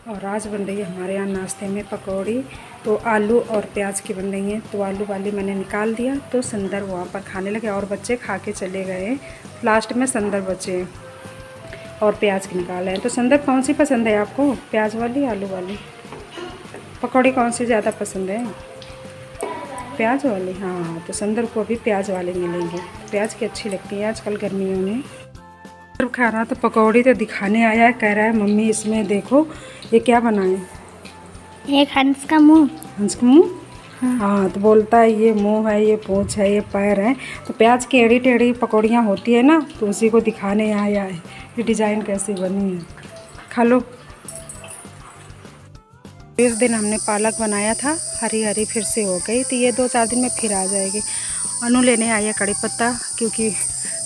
और आज बन रही है हमारे यहाँ नाश्ते में पकौड़ी। तो आलू और प्याज की बन रही हैं। तो आलू वाली मैंने निकाल दिया तो संदर वहाँ पर खाने लगे और बच्चे खा के चले गए। लास्ट में संदर बचे और प्याज की निकाले हैं। तो संदर कौन सी पसंद है आपको, प्याज वाली आलू वाली? पकौड़ी कौन सी ज़्यादा पसंद है? प्याज वाली। हाँ, तो संदर को भी प्याज वाले मिलेंगे। प्याज की अच्छी लगती है आजकल गर्मियों में। खा रहा तो पकौड़ी तो दिखाने आया है, कह रहा है मम्मी इसमें देखो ये क्या बनाए। एक हंस का मुंह। हंस का मुंह? हाँ, तो बोलता है ये मुंह है, ये पूंछ है, ये पैर है। तो प्याज की टेढ़ी टेढ़ी पकौड़ियाँ होती है ना, तो उसी को दिखाने आया है कि डिज़ाइन कैसी बनी है। खा लो। इस दिन हमने पालक बनाया था, हरी हरी फिर से हो गई, तो ये 2-4 दिन में फिर आ जाएगी। अनु लेने आई है कड़ी पत्ता, क्योंकि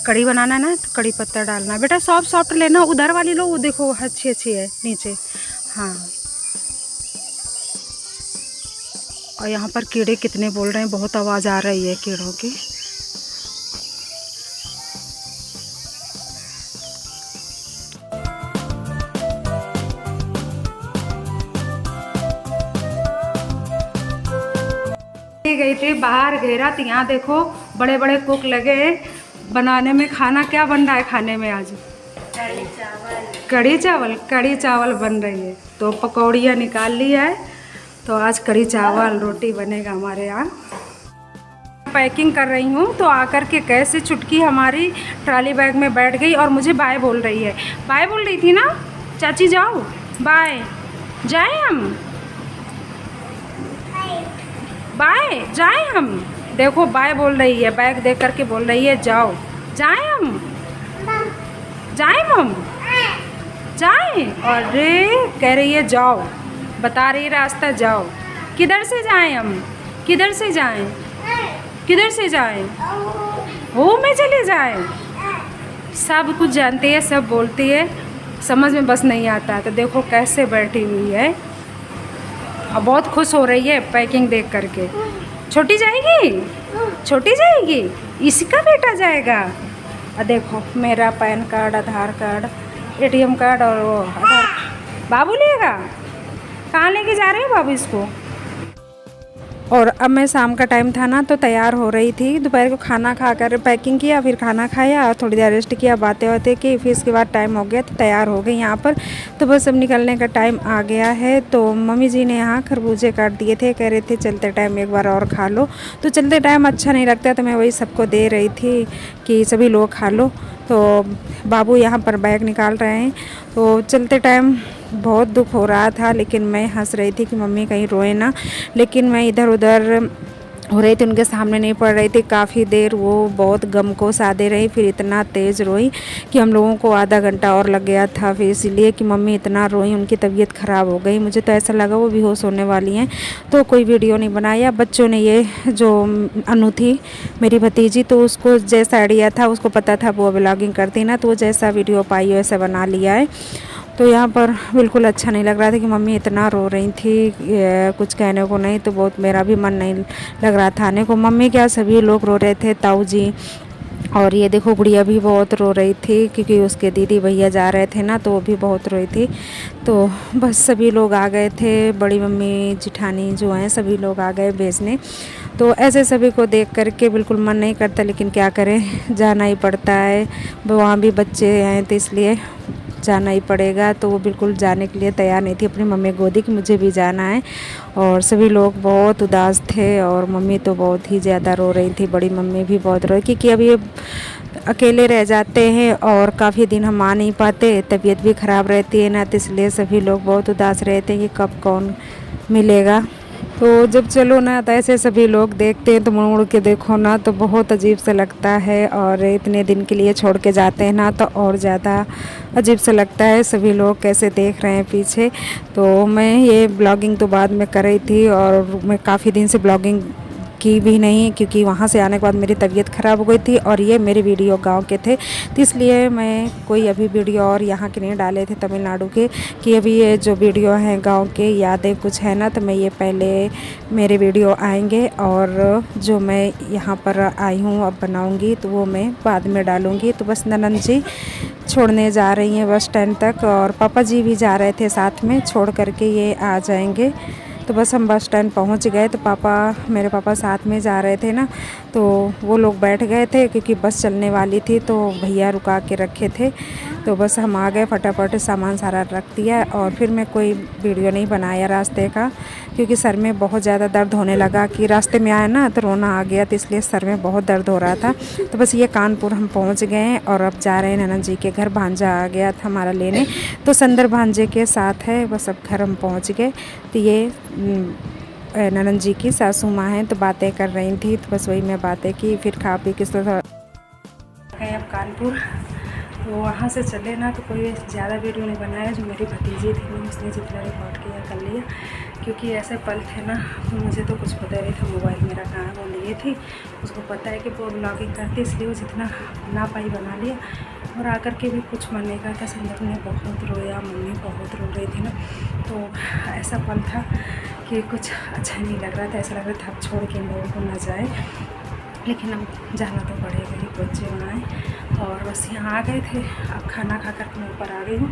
कड़ी बनाना है ना, तो कड़ी पत्ता डालना। बेटा सॉफ्ट सॉफ्ट लेना, उधर वाली लो, वो देखो अच्छी अच्छी है नीचे। हाँ, और यहाँ पर कीड़े कितने बोल रहे हैं, बहुत आवाज़ आ रही है कीड़ों की। गई थी बाहर घेरा, तो यहाँ देखो बड़े बड़े कुक लगे हैं बनाने में। खाना क्या बन रहा है खाने में आज? कढ़ी चावल। कढ़ी चावल बन रही है। तो पकौड़ियाँ निकाल ली है, तो आज कढ़ी चावल रोटी बनेगा हमारे यहाँ। पैकिंग कर रही हूँ, तो आकर के कैसे चुटकी हमारी ट्रॉली बैग में बैठ गई और मुझे बाय बोल रही है। बाय बोल रही थी ना चाची, जाओ बाय। जाए हम, बाय जाए हम। देखो बाय बोल रही है, बैग देख करके बोल रही है जाओ। जाए हम, जाए हम, जाए। अरे कह रही है जाओ, बता रही रास्ता जाओ। किधर से जाएं हम? किधर से जाएं? किधर से जाएं? हो में चले जाएं। सब कुछ जानती है, सब बोलती है, समझ में बस नहीं आता। तो देखो कैसे बैठी हुई है, अब बहुत खुश हो रही है पैकिंग देख करके। छोटी जाएगी, छोटी जाएगी, इसका बेटा जाएगा। और देखो मेरा पैन कार्ड, आधार कार्ड, एटीएम कार्ड और वो आधार। बाबू लेगा? कहाँ लेके जा रहे हो बाबू इसको? और अब मैं शाम का टाइम था ना, तो तैयार हो रही थी। दोपहर को खाना खा कर पैकिंग किया, फिर खाना खाया और थोड़ी देर रेस्ट किया, बातें बातें की, फिर इसके बाद टाइम हो गया तो तैयार हो गई यहाँ पर। तो बस अब निकलने का टाइम आ गया है। तो मम्मी जी ने यहाँ खरबूजे काट दिए थे, कह रहे थे चलते टाइम एक बार और खा लो। तो चलते टाइम अच्छा नहीं लगता, तो मैं वही सबको दे रही थी कि सभी लोग खा लो। तो बाबू यहाँ पर बैग निकाल रहे हैं। तो चलते टाइम बहुत दुख हो रहा था, लेकिन मैं हंस रही थी कि मम्मी कहीं रोए ना। लेकिन मैं इधर उधर हो रही थी, उनके सामने नहीं पड़ रही थी। काफ़ी देर वो बहुत गम को सादे रही, फिर इतना तेज़ रोई कि हम लोगों को आधा घंटा और लग गया था। फिर इसीलिए कि मम्मी इतना रोई, उनकी तबीयत ख़राब हो गई। मुझे तो ऐसा लगा वो बेहोश होने वाली हैं। तो कोई वीडियो नहीं बनाया। बच्चों ने ये जो अनु थी मेरी भतीजी, तो उसको जैसा आइडिया था, उसको पता था वो व्लॉगिंग करती ना, तो वो जैसा वीडियो पाई वैसा बना लिया है। तो यहाँ पर बिल्कुल अच्छा नहीं लग रहा था कि मम्मी इतना रो रही थी, कुछ कहने को नहीं। तो बहुत मेरा भी मन नहीं लग रहा था आने को। मम्मी क्या, सभी लोग रो रहे थे, ताऊ जी और ये देखो गुड़िया भी बहुत रो रही थी, क्योंकि उसके दीदी भैया जा रहे थे ना, तो वो भी बहुत रोई थी। तो बस सभी लोग आ गए थे, बड़ी मम्मी जिठानी जो हैं सभी लोग आ गए भेजने। तो ऐसे सभी को देख करके बिल्कुल मन नहीं करता, लेकिन क्या करें, जाना ही पड़ता है। वहाँ भी बच्चे हैं तो इसलिए जाना ही पड़ेगा। तो वो बिल्कुल जाने के लिए तैयार नहीं थी अपनी मम्मी गोदी कि मुझे भी जाना है। और सभी लोग बहुत उदास थे और मम्मी तो बहुत ही ज़्यादा रो रही थी। बड़ी मम्मी भी बहुत रो, क्योंकि अब ये अकेले रह जाते हैं और काफ़ी दिन हम आ नहीं पाते, तबीयत भी ख़राब रहती है ना, तो इसलिए सभी लोग बहुत उदास रहते हैं कि कब कौन मिलेगा। तो जब चलो ना, तो ऐसे सभी लोग देखते हैं तो मुड़ मुड़ के देखो ना, तो बहुत अजीब सा लगता है। और इतने दिन के लिए छोड़ के जाते हैं ना, तो और ज़्यादा अजीब सा लगता है। सभी लोग कैसे देख रहे हैं पीछे। तो मैं ये ब्लॉगिंग तो बाद में कर रही थी, और मैं काफ़ी दिन से ब्लॉगिंग की भी नहीं, क्योंकि वहाँ से आने के बाद मेरी तबीयत ख़राब हो गई थी और ये मेरे वीडियो गांव के थे, तो इसलिए मैं कोई अभी वीडियो और यहाँ के नहीं डाले थे तमिलनाडु के, कि अभी ये जो वीडियो हैं गांव के यादें कुछ है ना, तो मैं ये पहले मेरे वीडियो आएंगे और जो मैं यहाँ पर आई हूँ अब बनाऊँगी तो वो मैं बाद में डालूँगी। तो बस ननद जी छोड़ने जा रही हैं बस स्टैंड तक, और पापा जी भी जा रहे थे साथ में, छोड़ करके ये आ जाएंगे। तो बस हम बस स्टैंड पहुंच गए, तो मेरे पापा साथ में जा रहे थे ना, तो वो लोग बैठ गए थे क्योंकि बस चलने वाली थी, तो भैया रुका के रखे थे। तो बस हम आ गए, फटाफट सामान सारा रख दिया और फिर मैं कोई वीडियो नहीं बनाया रास्ते का, क्योंकि सर में बहुत ज़्यादा दर्द होने लगा कि रास्ते में आया ना तो रोना आ गया, तो इसलिए सर में बहुत दर्द हो रहा था। तो बस ये कानपुर हम पहुंच गए हैं और अब जा रहे हैं ननद जी के घर। भांजा आ गया था हमारा लेने, तो संदर भांजे के साथ है, बस अब घर हम पहुँच गए। तो ये ननद जी की सासू माँ हैं, तो बातें कर रही थी, तो बस वही मैं बातें की, फिर खा पी के थोड़ा गए अब कानपुर। तो वहाँ से चले ना तो कोई ज़्यादा वीडियो नहीं बनाया, जो मेरी भतीजी थी ना उसने जितना रिकॉर्ड किया कर लिया, क्योंकि ऐसे पल थे ना तो मुझे तो कुछ पता नहीं था मोबाइल मेरा कहाँ वो लिए थी, उसको पता है कि वो ब्लॉगिंग करती, इसलिए वो जितना ना पाई बना लिया। और आकर के भी कुछ मन नहीं करता, संदर ने बहुत रोया, मम्मी बहुत रो रही थी ना, तो ऐसा पल था कि कुछ अच्छा नहीं लग रहा था, ऐसा लग रहा था अब छोड़ के इन लोगों को ना जाए, लेकिन अब जाना तो पड़ेगा ही, बच्चे बनाए। और बस यहाँ आ गए थे, अब खाना खा कर मैं ऊपर आ गई हूँ,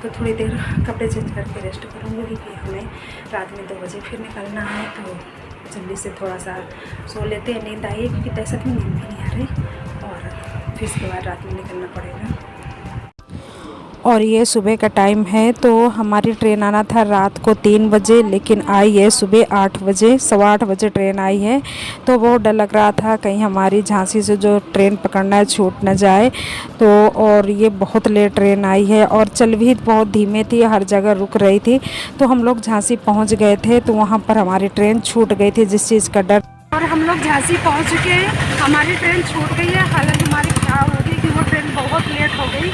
तो थोड़ी देर कपड़े चेंज करके रेस्ट करूँगी, क्योंकि हमें रात में 2 बजे फिर निकलना है, तो जल्दी से थोड़ा सा सो लेते हैं, नींद आई क्योंकि दहशत में नींद भी नहीं आ रही, और फिर इसके बाद रात में निकलना पड़ेगा। और ये सुबह का टाइम है, तो हमारी ट्रेन आना था रात को 3 बजे, लेकिन आई है सुबह 8 बजे, 8:15 बजे ट्रेन आई है। तो बहुत डर लग रहा था कहीं हमारी झांसी से जो ट्रेन पकड़ना है छूट न जाए, तो और ये बहुत लेट ट्रेन आई है और चल भी बहुत धीमे थी, हर जगह रुक रही थी। तो हम लोग झांसी पहुंच गए थे, तो वहाँ पर हमारी ट्रेन छूट गई थी, जिस चीज़ का डर। और हम लोग झांसी पहुँच चुके हैं, हमारी ट्रेन छूट गई है, हालत हमारी ख़राब हो गई कि वो ट्रेन बहुत लेट हो गई,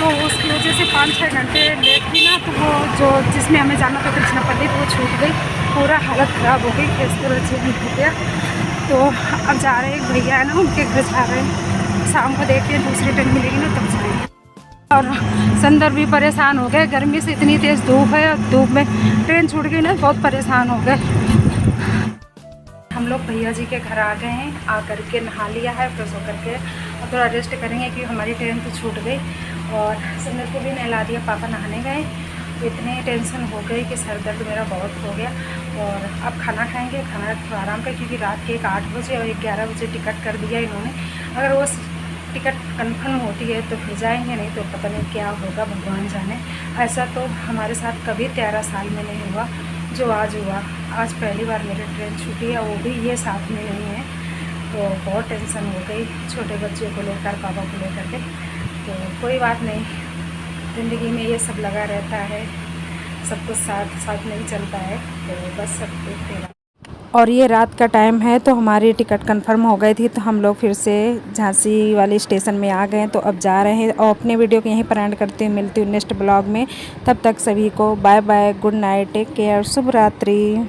तो उसकी वजह से 5-6 घंटे लेट थी ना, तो वो जो जिसमें हमें जाना था कृष्णापल्ली, तो वो छूट गई, पूरा हालत ख़राब हो गई, फेस पूरा चेंज हो गया। तो अब जा रहे हैं, भैया है ना उनके घर जा रहे हैं, शाम को देखते हैं दूसरी ट्रेन मिलेगी ना तब जाएंगे। और संदर भी परेशान हो गए, गर्मी से इतनी तेज़ धूप है, धूप में ट्रेन छूट गई ना, बहुत परेशान हो गए। हम लोग भैया जी के घर आ गए हैं, आकर के नहा लिया है, फ्रेश होकर के और थोड़ा रेस्ट करेंगे, क्योंकि हमारी ट्रेन तो छूट गई। और संदर को भी नहला दिया, पापा नहाने गए, तो इतने टेंशन हो गई कि सर दर्द मेरा बहुत हो गया। और अब खाना खाएंगे, खाना थोड़ा आराम कर, क्योंकि रात के 8 बजे और 11 बजे टिकट कर दिया इन्होंने। अगर वो टिकट कंफर्म होती है तो फिर जाएंगे, नहीं तो पता नहीं क्या होगा, भगवान जाने। ऐसा तो हमारे साथ कभी 13 साल में नहीं हुआ जो आज हुआ। आज पहली बार मेरी ट्रेन छूटी है, वो भी ये साथ में नहीं है, तो बहुत टेंशन हो गई छोटे बच्चों को लेकर, पापा को लेकर के। तो कोई बात नहीं, ज़िंदगी में ये सब लगा रहता है, सब कुछ साथ साथ में ही चलता है, तो बस सब देखते हैं। और ये रात का टाइम है, तो हमारी टिकट कंफर्म हो गई थी, तो हम लोग फिर से झांसी वाले स्टेशन में आ गए, तो अब जा रहे हैं। और अपने वीडियो को यहीं पर एंड करती हूँ, मिलती हूँ नेक्स्ट ब्लॉग में। तब तक सभी को bye bye, good night, take care, शुभ रात्रि।